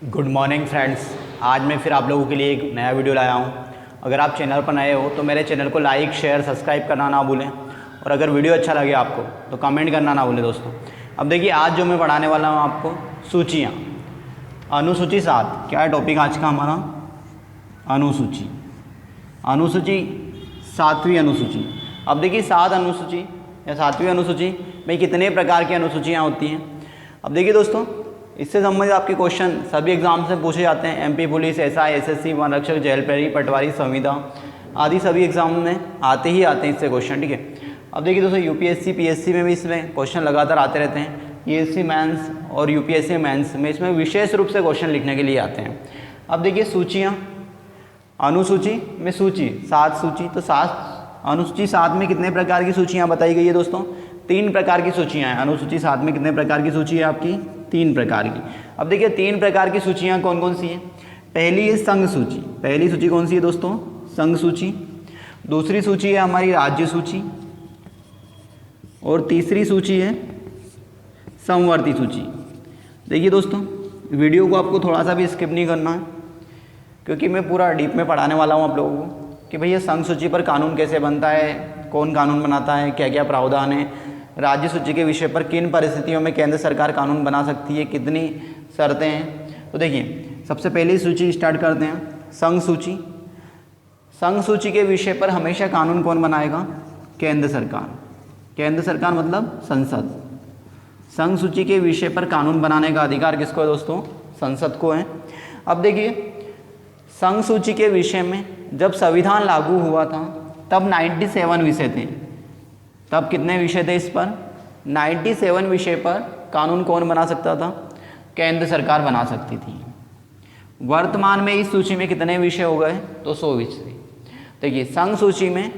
Good morning friends. आज मैं फिर आप लोगों के लिए एक नया वीडियो लाया हूँ। अगर आप चैनल पर नए हो तो मेरे चैनल को लाइक शेयर सब्सक्राइब करना ना भूलें, और अगर वीडियो अच्छा लगे आपको तो कमेंट करना ना भूलें दोस्तों। अब देखिए, आज जो मैं पढ़ाने वाला हूँ आपको सूचियाँ, अनुसूची 7। क्या है टॉपिक आज का हमारा? अनुसूची। अनुसूची 7वीं अनुसूची। अब देखिए 7 अनुसूची या 7वीं अनुसूची में कितने प्रकार की अनुसूचियाँ होती हैं। अब देखिए दोस्तों, इससे संबंधित आपके क्वेश्चन सभी एग्जाम से पूछे जाते हैं। MP police, SI, SSC, one रक्षक, जेल प्रहरी, पटवारी, संविदा आदि सभी एग्जाम में आते हैं इससे क्वेश्चन। ठीक है। अब देखिए दोस्तों, यूपीएससी पीएससी में भी इसमें क्वेश्चन लगातार आते रहते हैं। पीएससी मेंस और यूपीएससी मेंस में इसमें विशेष रूप से क्वेश्चन लिखने के लिए आते हैं। अब देखिए सूचियाँ, अनुसूची में सूची 7 सूची, तो 7 अनुसूची 7 में कितने प्रकार की सूचियाँ बताई गई है दोस्तों? 3 प्रकार की सूचियाँ हैं। अनुसूची 7 में कितने प्रकार की सूची है आपकी? 3 प्रकार की। अब देखिए 3 प्रकार की सूचियाँ कौन कौन सी हैं? पहली है संघ सूची। पहली सूची कौन सी है दोस्तों? संघ सूची। दूसरी सूची है हमारी राज्य सूची, और तीसरी सूची है समवर्ती सूची। देखिए दोस्तों, वीडियो को आपको थोड़ा सा भी स्किप नहीं करना है, क्योंकि मैं पूरा डीप में पढ़ाने वाला हूँ आप लोगों को कि भैया संघ सूची पर कानून कैसे बनता है, कौन कानून बनाता है, क्या क्या प्रावधान है, राज्य सूची के विषय पर किन परिस्थितियों में केंद्र सरकार कानून बना सकती है, कितनी शर्तें हैं। तो देखिए, सबसे पहली सूची स्टार्ट करते हैं, संघ सूची। संघ सूची के विषय पर हमेशा कानून कौन बनाएगा? केंद्र सरकार। केंद्र सरकार मतलब संसद। संघ सूची के विषय पर कानून बनाने का अधिकार किसको है दोस्तों? संसद को है। अब देखिए, संघ सूची के विषय में जब संविधान लागू हुआ था तब 97 विषय थे। तब कितने विषय थे इस पर? 97 विषय पर कानून कौन बना सकता था? केंद्र सरकार बना सकती थी। वर्तमान में इस सूची में कितने विषय हो गए? तो 100 विषय। देखिए, संघ सूची में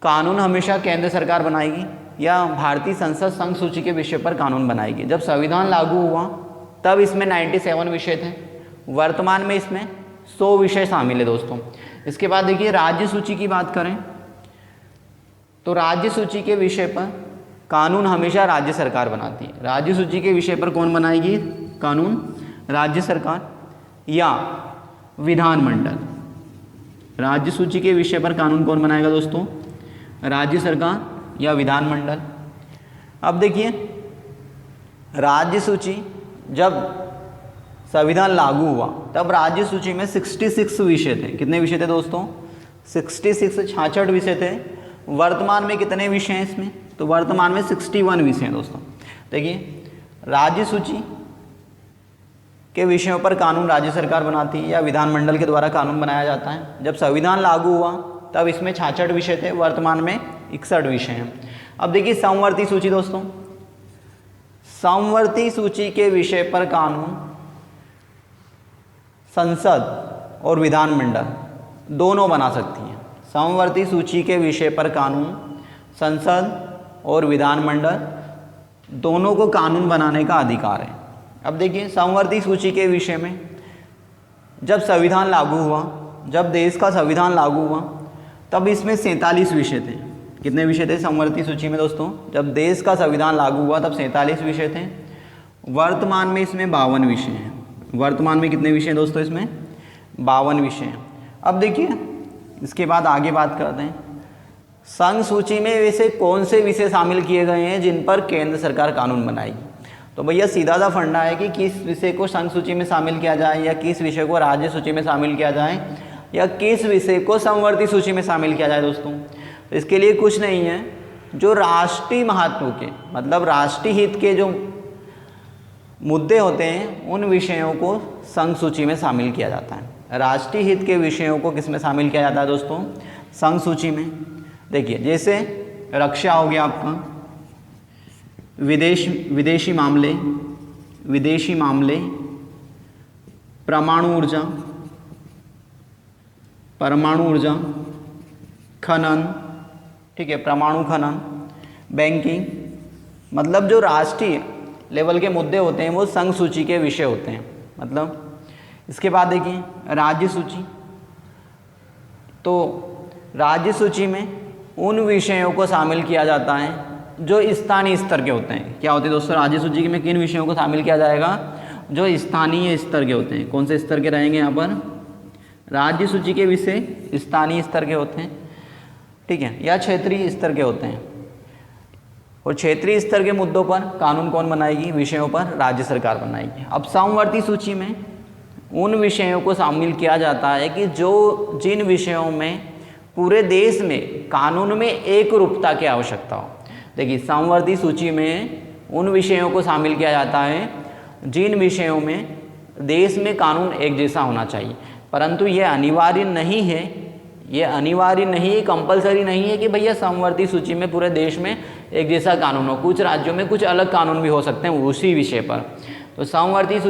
कानून हमेशा केंद्र सरकार बनाएगी या भारतीय संसद संघ सूची के विषय पर कानून बनाएगी। जब संविधान लागू हुआ तब इसमें 97 विषय थे। वर्तमान में इसमें 100 विषय शामिल है दोस्तों। इसके बाद देखिए, राज्य सूची की बात करें तो राज्य सूची के विषय पर कानून हमेशा राज्य सरकार बनाती है। राज्य सूची के विषय पर कौन बनाएगी कानून? राज्य सरकार या विधानमंडल। राज्य सूची के विषय पर कानून कौन बनाएगा दोस्तों? राज्य सरकार या विधानमंडल। अब देखिए, राज्य सूची जब संविधान लागू हुआ तब राज्य सूची में 66 विषय थे। कितने विषय थे दोस्तों? 66 विषय थे। वर्तमान में कितने विषय हैं इसमें? तो वर्तमान में 61 विषय हैं दोस्तों। देखिए, राज्य सूची के विषयों पर कानून राज्य सरकार बनाती है या विधानमंडल के द्वारा कानून बनाया जाता है। जब संविधान लागू हुआ तब इसमें 66 विषय थे, वर्तमान में 61 विषय हैं। अब देखिए समवर्ती सूची दोस्तों। समवर्ती सूची के विषय पर कानून संसद और विधानमंडल दोनों बना सकती हैं। समवर्ती सूची के विषय पर कानून संसद और विधानमंडल दोनों को कानून बनाने का अधिकार है। अब देखिए, समवर्ती सूची के विषय में जब संविधान लागू हुआ, जब देश का संविधान लागू हुआ तब इसमें 47 विषय थे। कितने विषय थे समवर्ती सूची में दोस्तों? जब देश का संविधान लागू हुआ तब 47 विषय थे। वर्तमान में इसमें 52 विषय हैं। वर्तमान में कितने विषय दोस्तों? इसमें 52 विषय हैं। अब देखिए, इसके बाद आगे बात करते हैं, संघ सूची में वैसे कौन से विषय शामिल किए गए हैं जिन पर केंद्र सरकार कानून बनाएगी? तो भैया सीधा सा फंडा है कि किस विषय को संघ सूची में शामिल किया जाए, या किस विषय को राज्य सूची में शामिल किया जाए, या किस विषय को समवर्ती सूची में शामिल किया जाए दोस्तों। तो इसके लिए कुछ नहीं है, जो राष्ट्रीय महत्व के मतलब राष्ट्रीय हित के जो मुद्दे होते हैं उन विषयों को संघ सूची में शामिल किया जाता है। राष्ट्रीय हित के विषयों को किस में शामिल किया जाता है दोस्तों? संघ सूची में। देखिए, जैसे रक्षा हो गया आपका, विदेशी मामले, परमाणु ऊर्जा, खनन, ठीक है, परमाणु खनन, बैंकिंग, मतलब जो राष्ट्रीय लेवल के मुद्दे होते हैं वो संघ सूची के विषय होते हैं। मतलब इसके बाद देखिए राज्य सूची। तो राज्य सूची में उन विषयों को शामिल किया जाता है जो स्थानीय स्तर के होते हैं। क्या होते हैं दोस्तों? राज्य सूची में किन विषयों को शामिल किया जाएगा? जो स्थानीय स्तर के होते हैं। कौन से स्तर के रहेंगे यहाँ पर? राज्य सूची के विषय स्थानीय स्तर के होते हैं, ठीक है, या क्षेत्रीय स्तर के होते हैं। और क्षेत्रीय स्तर के मुद्दों पर कानून कौन बनाएगी? विषयों पर राज्य सरकार बनाएगी। अब समवर्ती सूची में उन विषयों को शामिल किया जाता है कि जो जिन विषयों में पूरे देश में कानून में एक रूपता की आवश्यकता हो। देखिए, समवर्ती सूची में उन विषयों को शामिल किया जाता है जिन विषयों में देश में कानून एक जैसा होना चाहिए, परंतु ये अनिवार्य नहीं है, ये अनिवार्य नहीं है, कंपलसरी नहीं है कि भैया समवर्ती सूची में पूरे देश में एक जैसा कानून हो। कुछ राज्यों में कुछ अलग कानून भी हो सकते हैं उसी विषय पर। तो समवर्ती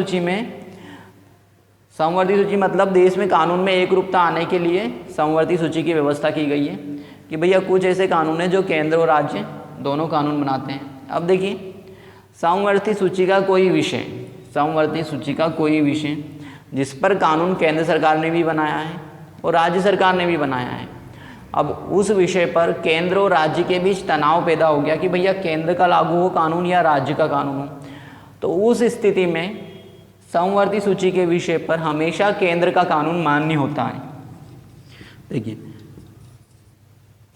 सूची मतलब देश में कानून में एक रूपता आने के लिए समवर्ती सूची की व्यवस्था की गई है कि भैया कुछ ऐसे कानून हैं जो केंद्र और राज्य दोनों कानून बनाते हैं। अब देखिए, समवर्ती सूची का कोई विषय जिस पर कानून केंद्र सरकार ने भी बनाया है और राज्य सरकार ने भी बनाया है, अब उस विषय पर केंद्र और राज्य के बीच तनाव पैदा हो गया कि भैया केंद्र का लागू हो कानून या राज्य का कानून हो, तो उस स्थिति में समवर्ती सूची के विषय पर हमेशा केंद्र का कानून मान्य होता है। देखिए,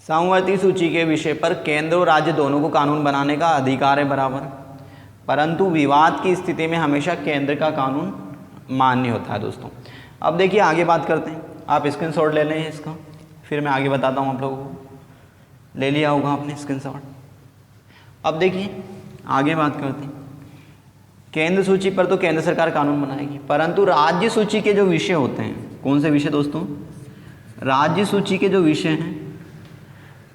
समवर्ती सूची के विषय पर केंद्र और राज्य दोनों को कानून बनाने का अधिकार है बराबर, परंतु विवाद की स्थिति में हमेशा केंद्र का कानून मान्य होता है दोस्तों। अब देखिए, आगे बात करते हैं। आप स्क्रीनशॉट ले लें इसका, फिर मैं आगे बताता हूँ आप लोगों को। ले लिया होगा आपने स्क्रीनशॉट। अब देखिए, आगे बात करते हैं। केंद्र सूची पर तो केंद्र सरकार कानून बनाएगी, परंतु राज्य सूची के जो विषय होते हैं, कौन से विषय दोस्तों? राज्य सूची के जो विषय हैं,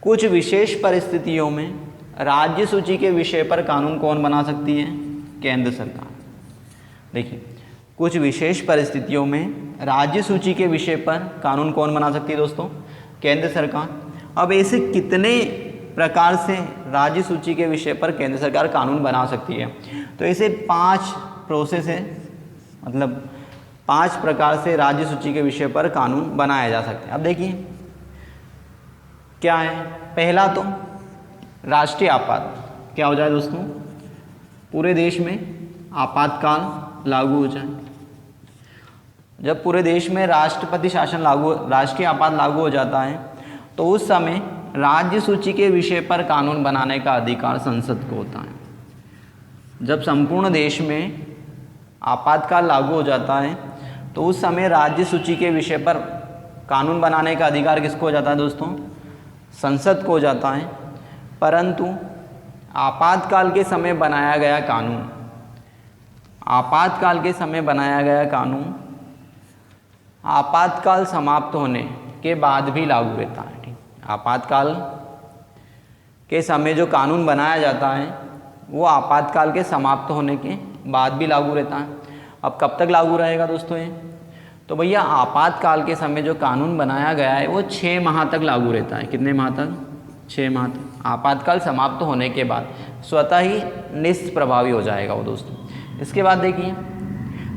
कुछ विशेष परिस्थितियों में राज्य सूची के विषय पर कानून कौन बना सकती है? केंद्र सरकार। देखिए, कुछ विशेष परिस्थितियों में राज्य सूची के विषय पर कानून कौन बना सकती है दोस्तों? केंद्र सरकार। अब ऐसे कितने प्रकार से राज्य सूची के विषय पर केंद्र सरकार कानून बना सकती है? तो ऐसे 5 प्रोसेस है, मतलब 5 प्रकार से राज्य सूची के विषय पर कानून बनाया जा सकता है। अब देखिए क्या है। पहला तो राष्ट्रीय आपात। क्या हो जाए दोस्तों? पूरे देश में आपातकाल लागू हो जाए। जब पूरे देश में राष्ट्रीय आपात लागू हो जाता है तो उस समय राज्य सूची के विषय पर कानून बनाने का अधिकार संसद को होता है। जब संपूर्ण देश में आपातकाल लागू हो जाता है तो उस समय राज्य सूची के विषय पर कानून बनाने का अधिकार किसको हो जाता है दोस्तों? संसद को हो जाता है। परंतु आपातकाल के समय बनाया गया कानून आपातकाल समाप्त होने के बाद भी लागू रहता है। ठीक, आपातकाल के समय जो कानून बनाया जाता है वो आपातकाल के समाप्त होने के बाद भी लागू रहता है। अब कब तक लागू रहेगा दोस्तों ये? तो भैया आपातकाल के समय जो कानून बनाया गया है वो 6 माह तक लागू रहता है। कितने माह तक? 6 माह तक। आपातकाल समाप्त होने के बाद स्वतः ही निष्प्रभावी हो जाएगा वो दोस्तों। इसके बाद देखिए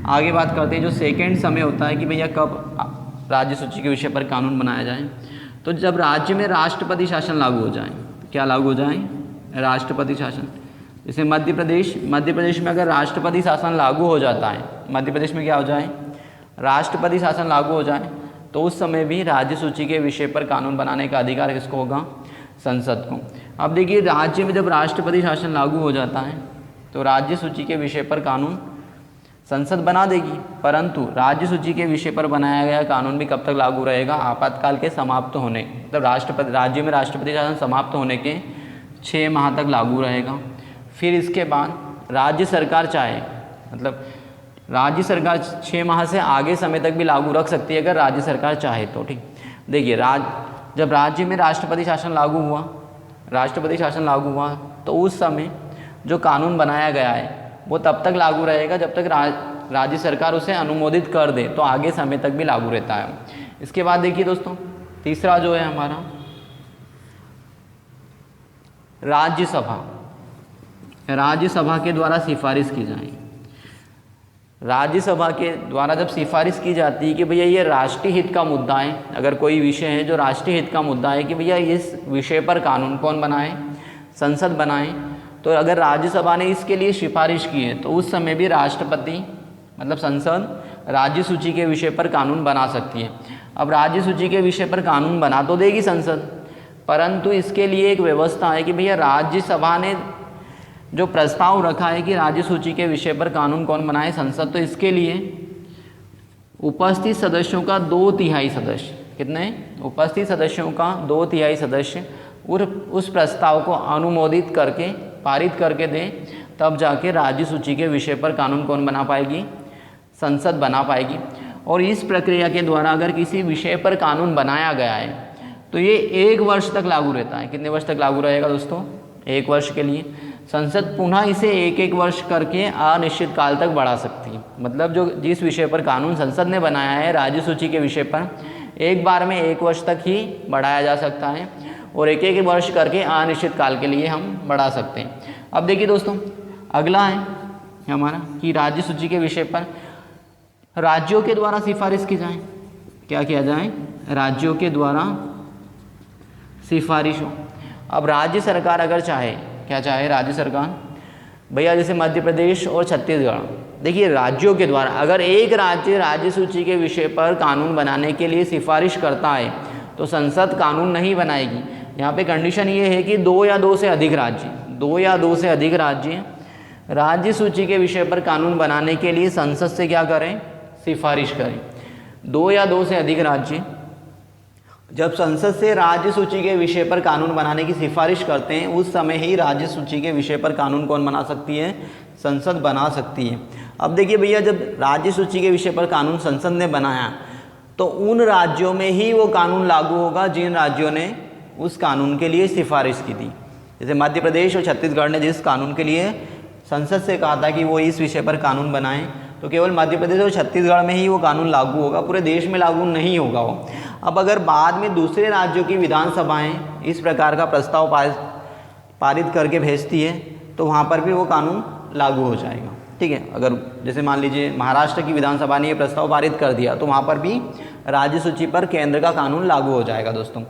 आगे बात करते हैं। जो सेकेंड समय होता है कि भैया कब राज्य सूची के विषय पर कानून बनाया जाए, तो जब राज्य में राष्ट्रपति शासन लागू हो जाए। क्या लागू हो जाए? राष्ट्रपति शासन। जैसे मध्य प्रदेश में अगर राष्ट्रपति शासन लागू हो जाता है, मध्य प्रदेश में क्या हो जाए? राष्ट्रपति शासन लागू हो जाए, तो उस समय भी राज्य सूची के विषय पर कानून बनाने का अधिकार किसको होगा? संसद को। अब देखिए, राज्य में जब राष्ट्रपति शासन लागू हो जाता है तो राज्य सूची के विषय पर कानून संसद बना देगी, परंतु राज्य सूची के विषय पर बनाया गया कानून भी कब तक लागू रहेगा? आपातकाल के समाप्त होने, मतलब राज्य में राष्ट्रपति शासन समाप्त होने के 6 माह तक लागू रहेगा। फिर इसके बाद राज्य सरकार चाहे, मतलब राज्य सरकार 6 माह से आगे समय तक भी लागू रख सकती है अगर राज्य सरकार चाहे तो। ठीक, देखिए जब राज्य में राष्ट्रपति शासन लागू हुआ तो उस समय जो कानून बनाया गया है वो तब तक लागू रहेगा जब तक राज्य सरकार उसे अनुमोदित कर दे, तो आगे समय तक भी लागू रहता है। इसके बाद देखिए दोस्तों, तीसरा जो है हमारा राज्यसभा के द्वारा सिफारिश की जाए। राज्यसभा के द्वारा जब सिफारिश की जाती है कि भैया ये राष्ट्रीय हित का मुद्दा है, अगर कोई विषय है जो राष्ट्रीय हित का मुद्दा है कि भैया इस विषय पर कानून कौन बनाए? संसद बनाए। तो अगर राज्यसभा ने इसके लिए सिफारिश की है तो उस समय भी राष्ट्रपति मतलब संसद राज्य सूची के विषय पर कानून बना सकती है। अब राज्य सूची के विषय पर कानून बना तो देगी संसद, परंतु इसके लिए एक व्यवस्था है कि भैया राज्यसभा ने जो प्रस्ताव रखा है कि राज्य सूची के विषय पर कानून कौन बनाए, संसद, तो इसके लिए उपस्थित सदस्यों का 2/3 सदस्य, कितने उपस्थित सदस्यों का 2/3 सदस्य उस प्रस्ताव को अनुमोदित करके पारित करके दें, तब जाके राज्य सूची के विषय पर कानून कौन बना पाएगी, संसद बना पाएगी। और इस प्रक्रिया के द्वारा अगर किसी विषय पर कानून बनाया गया है तो ये 1 वर्ष तक लागू रहता है। कितने वर्ष तक लागू रहेगा दोस्तों, 1 वर्ष के लिए। संसद पुनः इसे 1-1 वर्ष करके अनिश्चित काल तक बढ़ा सकती है। मतलब जो जिस विषय पर कानून संसद ने बनाया है राज्य सूची के विषय पर, एक बार में 1 वर्ष तक ही बढ़ाया जा सकता है और 1-1 वर्ष करके अनिश्चित काल के लिए हम बढ़ा सकते हैं। अब देखिए दोस्तों, अगला है हमारा कि राज्य सूची के विषय पर राज्यों के द्वारा सिफारिश की जाए। क्या किया जाए, राज्यों के द्वारा सिफारिश हो। अब राज्य सरकार अगर चाहे, क्या चाहे राज्य सरकार, भैया जैसे मध्य प्रदेश और छत्तीसगढ़, देखिए राज्यों के द्वारा अगर एक राज्य राज्य सूची के विषय पर कानून बनाने के लिए सिफारिश करता है तो संसद कानून नहीं बनाएगी। यहाँ पे कंडीशन ये है कि 2 या 2 से अधिक राज्य राज्य सूची के विषय पर कानून बनाने के लिए संसद से क्या करें, सिफारिश करें। 2 या 2 से अधिक राज्य जब संसद से राज्य सूची के विषय पर कानून बनाने की सिफारिश करते हैं, उस समय ही राज्य सूची के विषय पर कानून कौन बना सकती है, संसद बना सकती है। अब देखिए भैया, जब राज्य सूची के विषय पर कानून संसद ने बनाया तो उन राज्यों में ही वो कानून लागू होगा जिन राज्यों ने उस कानून के लिए सिफारिश की थी। जैसे मध्य प्रदेश और छत्तीसगढ़ ने जिस कानून के लिए संसद से कहा था कि वो इस विषय पर कानून बनाएं, तो केवल मध्य प्रदेश और छत्तीसगढ़ में ही वो कानून लागू होगा, पूरे देश में लागू नहीं होगा वो। अब अगर बाद में दूसरे राज्यों की विधानसभाएं इस प्रकार का प्रस्ताव पारित करके भेजती है तो वहाँ पर भी वो कानून लागू हो जाएगा। ठीक है, अगर जैसे मान लीजिए महाराष्ट्र की विधानसभा ने ये प्रस्ताव पारित कर दिया तो वहाँ पर भी राज्य सूची पर केंद्र का कानून लागू हो जाएगा दोस्तों।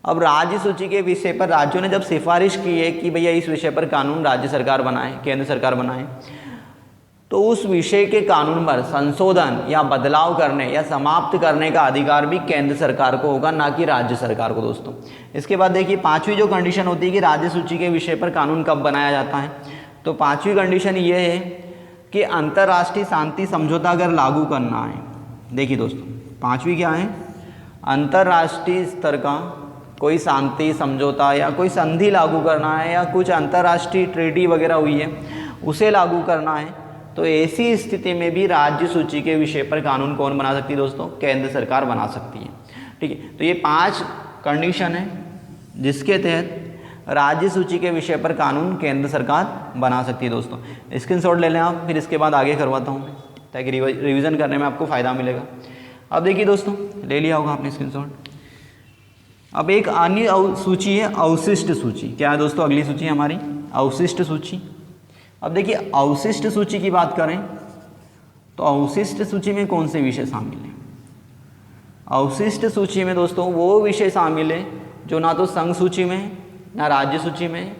अब राज्य सूची के विषय पर राज्यों ने जब सिफारिश की है कि भैया इस विषय पर कानून राज्य सरकार बनाए, केंद्र सरकार बनाए, तो उस विषय के कानून पर संशोधन या बदलाव करने या समाप्त करने का अधिकार भी केंद्र सरकार को होगा, ना कि राज्य सरकार को दोस्तों। इसके बाद देखिए 5वीं जो कंडीशन होती है कि राज्य सूची के विषय पर कानून कब बनाया जाता है, तो 5वीं कंडीशन ये है कि अंतर्राष्ट्रीय शांति समझौता अगर लागू करना है। देखिए दोस्तों, 5वीं क्या है, अंतर्राष्ट्रीय स्तर का कोई शांति समझौता या कोई संधि लागू करना है या कुछ अंतर्राष्ट्रीय ट्रेडी वगैरह हुई है उसे लागू करना है, तो ऐसी स्थिति में भी राज्य सूची के विषय पर कानून कौन बना सकती है दोस्तों, केंद्र सरकार बना सकती है। ठीक है, तो ये 5 कंडीशन है जिसके तहत राज्य सूची के विषय पर कानून केंद्र सरकार बना सकती है दोस्तों। स्क्रीनशॉट ले लें आप, फिर इसके बाद आगे करवाता हूँ ताकि रिवीजन करने में आपको फ़ायदा मिलेगा। अब देखिए दोस्तों, ले लिया होगा आपने स्क्रीनशॉट। अब एक अन्य सूची है अवशिष्ट सूची। क्या है दोस्तों, अगली सूची है हमारी अवशिष्ट सूची। अब देखिए अवशिष्ट सूची की बात करें तो अवशिष्ट सूची में कौन से विषय शामिल हैं। अवशिष्ट सूची में दोस्तों वो विषय शामिल है जो ना तो संघ सूची में, ना राज्य सूची में,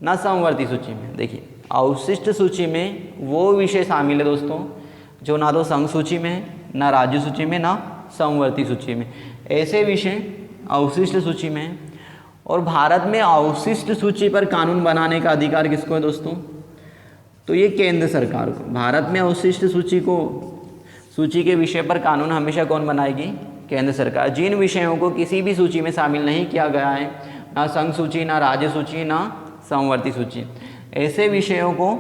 ना समवर्ती सूची में। देखिए अवशिष्ट सूची में वो विषय शामिल है दोस्तों जो ना तो संघ सूची में, ना राज्य सूची में, ना समवर्ती सूची में। ऐसे विषय अवशिष्ट सूची में। और भारत में अवशिष्ट सूची पर कानून बनाने का अधिकार किसको है दोस्तों, तो ये केंद्र सरकार को। भारत में अवशिष्ट सूची के विषय पर कानून हमेशा कौन बनाएगी, केंद्र सरकार। जिन विषयों को किसी भी सूची में शामिल नहीं किया गया है, ना संघ सूची, ना राज्य सूची, ना समवर्ती सूची, ऐसे विषयों को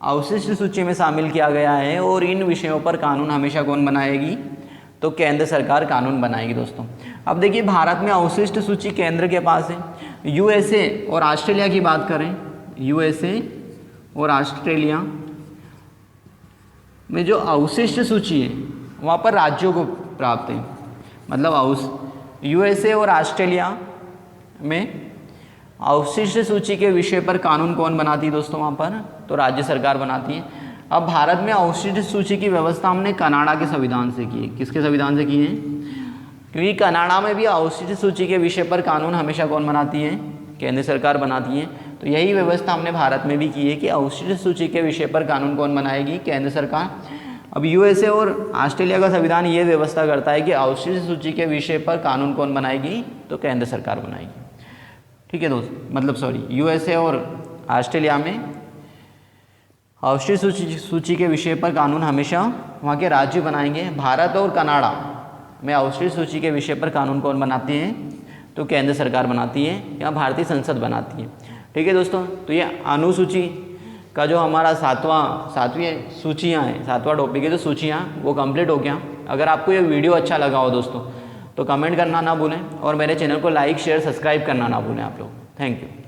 अवशिष्ट सूची में शामिल किया गया है और इन विषयों पर कानून हमेशा कौन बनाएगी, तो केंद्र सरकार कानून बनाएगी दोस्तों। अब देखिए भारत में अवशिष्ट सूची केंद्र के पास है। यूएसए और ऑस्ट्रेलिया की बात करें, यूएसए और ऑस्ट्रेलिया में जो अवशिष्ट सूची है वहाँ पर राज्यों को प्राप्त है। मतलब यूएसए और ऑस्ट्रेलिया में अवशिष्ट सूची के विषय पर कानून कौन बनाती है दोस्तों, वहाँ पर तो राज्य सरकार बनाती है। अब भारत में अवशिष्ट सूची की व्यवस्था हमने कनाडा के संविधान से की है। किसके संविधान से की है, क्योंकि कनाडा में भी अवशिष्ट सूची के विषय पर कानून हमेशा कौन बनाती है, केंद्र सरकार बनाती है। तो यही व्यवस्था हमने भारत में भी की है कि अवशिष्ट सूची के विषय पर कानून कौन बनाएगी, केंद्र सरकार। अब यूएसए और ऑस्ट्रेलिया का संविधान ये व्यवस्था करता है कि अवशिष्ट सूची के विषय पर कानून कौन बनाएगी, तो केंद्र सरकार बनाएगी। ठीक है दोस्त, मतलब सॉरी, यूएसए और ऑस्ट्रेलिया में अवशिष्ट सूची के विषय पर कानून हमेशा वहाँ के राज्य बनाएंगे। भारत और कनाडा में अवशिष्ट सूची के विषय पर कानून कौन बनाती है, तो केंद्र सरकार बनाती है या भारतीय संसद बनाती है। ठीक है दोस्तों, तो ये अनुसूची का जो हमारा सातवीं सूचियाँ हैं, 7वां टॉपिक है जो सूचियाँ, वो कंप्लीट हो गया। अगर आपको ये वीडियो अच्छा लगा हो दोस्तों तो कमेंट करना ना भूलें और मेरे चैनल को लाइक शेयर सब्सक्राइब करना ना भूलें आप लोग। Thank you.